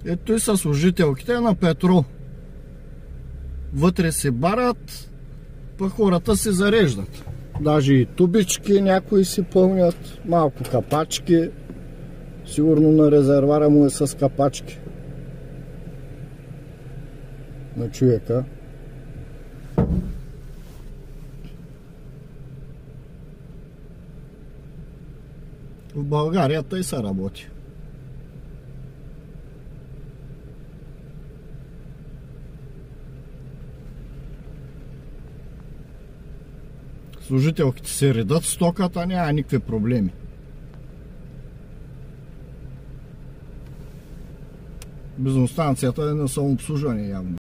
Ето и са служителките на Петрол. Вътре си барат, пък хората се зареждат. Даже и тубички някои си пълнят, малко капачки. Сигурно на резервара му е с капачки. На човека. В България тъй се работи. Служителките се редат стоката, няма никакви проблеми. Бензиностанцията е на самообслужване явно.